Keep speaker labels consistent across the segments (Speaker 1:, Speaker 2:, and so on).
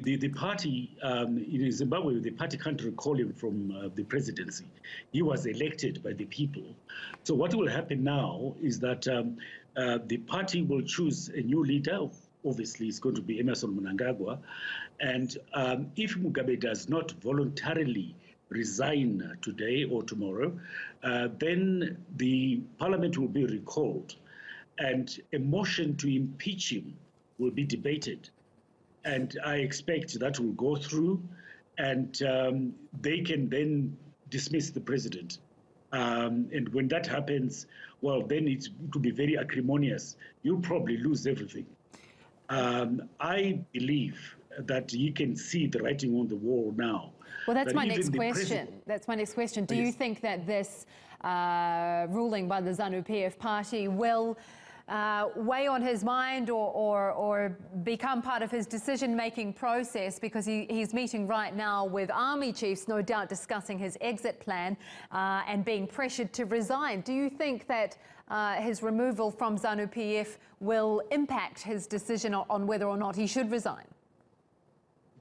Speaker 1: the party in Zimbabwe, the party can't recall him from the presidency. He was elected by the people. So what will happen now is that the party will choose a new leader. Obviously, it's going to be Emmerson Mnangagwa. And if Mugabe does not voluntarily resign today or tomorrow, then the parliament will be recalled and a motion to impeach him will be debated. And I expect that will go through, and they can then dismiss the president. And when that happens, well, then it will be very acrimonious. You'll probably lose everything. I believe that you can see the writing on the wall now.
Speaker 2: Well, that's my next question. That's my next question. Do you think that this ruling by the ZANU PF party will weigh on his mind or become part of his decision-making process, because he's meeting right now with army chiefs, no doubt discussing his exit plan and being pressured to resign? Do you think that his removal from ZANU PF will impact his decision on whether or not he should resign?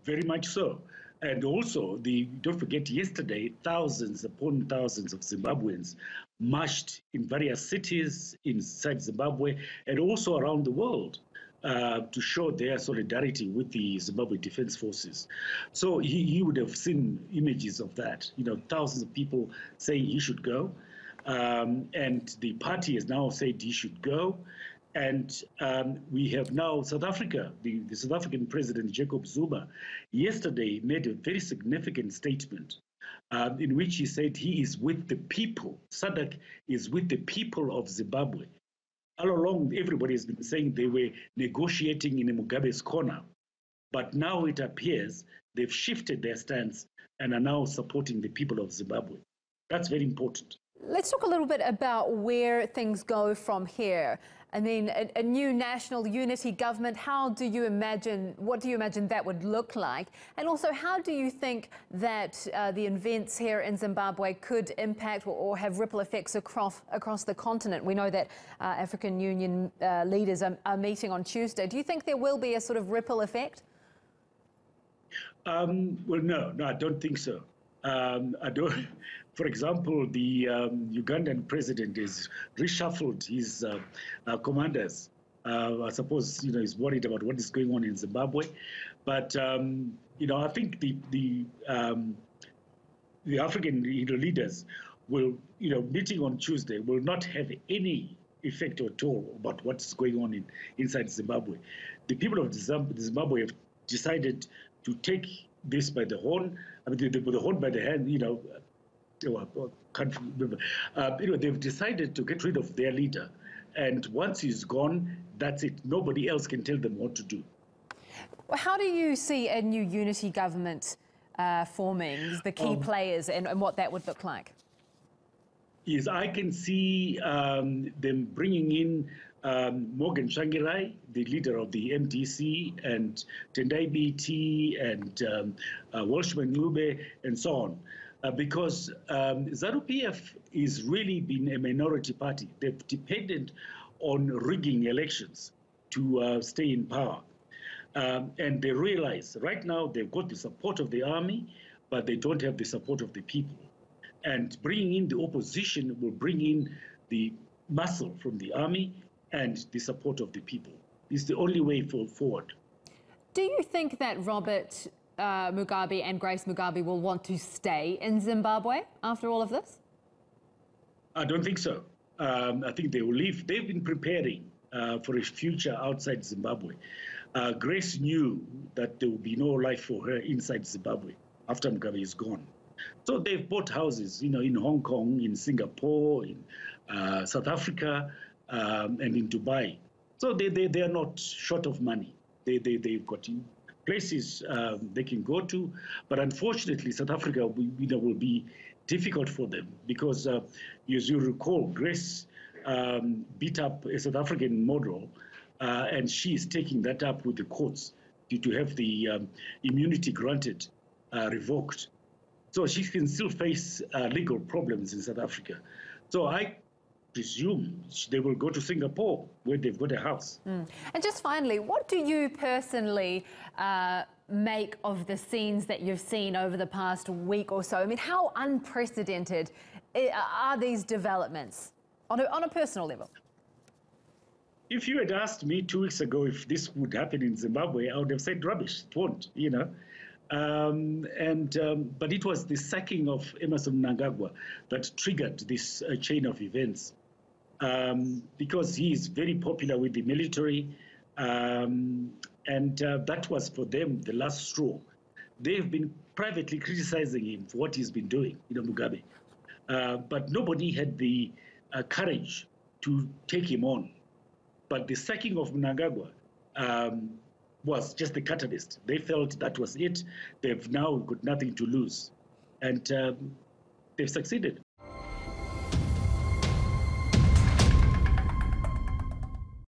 Speaker 2: Very much so. And also, don't forget, yesterday, thousands upon thousands of Zimbabweans marched in various cities inside Zimbabwe and also around the world to show their solidarity with the Zimbabwe Defense Forces. So he would have seen images of that, thousands of people saying he should go. And the party has now said he should go. And we have now South Africa, the South African President Jacob Zuma, yesterday made a very significant statement in which he said he is with the people. SADC is with the people of Zimbabwe. All along, everybody has been saying they were negotiating in Mugabe's corner. But now it appears they've shifted their stance and are now supporting the people of Zimbabwe. That's very important. Let's talk a little bit about where things go from here. I mean, a new national unity government, what do you imagine that would look like? And also, how do you think that the events here in Zimbabwe could impact or have ripple effects across the continent? We know that African Union leaders are meeting on Tuesday. Do you think there will be a sort of ripple effect? Well, no, I don't think so. I don't. For example, the Ugandan president has reshuffled his commanders. I suppose he's worried about what is going on in Zimbabwe, but I think the African leaders will, meeting on Tuesday, will not have any effect at all about what's going on inside Zimbabwe. The people of Zimbabwe have decided to take this by the horn. I mean, the horn by the hand, I can't remember. They've decided to get rid of their leader. And once he's gone, that's it. Nobody else can tell them what to do. Well, how do you see a new unity government forming, the key players, and what that would look like? Yes, I can see them bringing in Morgan Tsvangirai, the leader of the MDC, and Tendai BT, and Welshman Mugabe, and so on. Because ZANU PF is really been a minority party. They've depended on rigging elections to stay in power. And they realize right now they've got the support of the army, but they don't have the support of the people. And bringing in the opposition will bring in the muscle from the army and the support of the people. It's the only way forward. Do you think that Robert Mugabe and Grace Mugabe will want to stay in Zimbabwe after all of this? I don't think so. I think they will leave. They've been preparing for a future outside Zimbabwe. Grace knew that there will be no life for her inside Zimbabwe after Mugabe is gone. So they've bought houses, in Hong Kong, in Singapore, in South Africa, and in Dubai. So they are not short of money. They've got places they can go to, but unfortunately, South Africa will be difficult for them because, as you recall, Grace beat up a South African model, and she is taking that up with the courts to have the immunity granted revoked. So she can still face legal problems in South Africa. So I presume they will go to Singapore, where they've got a house. And just finally, what do you personally
Speaker 3: make of the scenes that you've seen over the past week or so? I mean, how unprecedented are these developments on a personal level?
Speaker 1: If you had asked me 2 weeks ago if this would happen in Zimbabwe, I would have said rubbish. It won't, you know. But it was the sacking of Emmerson Mnangagwa that triggered this chain of events, because he is very popular with the military, and that was for them the last straw. They've been privately criticizing him for what he's been doing, you know, Mugabe, but nobody had the courage to take him on. But the sacking of Mnangagwa was just the catalyst. They felt that was it. They've now got nothing to lose. And they've succeeded.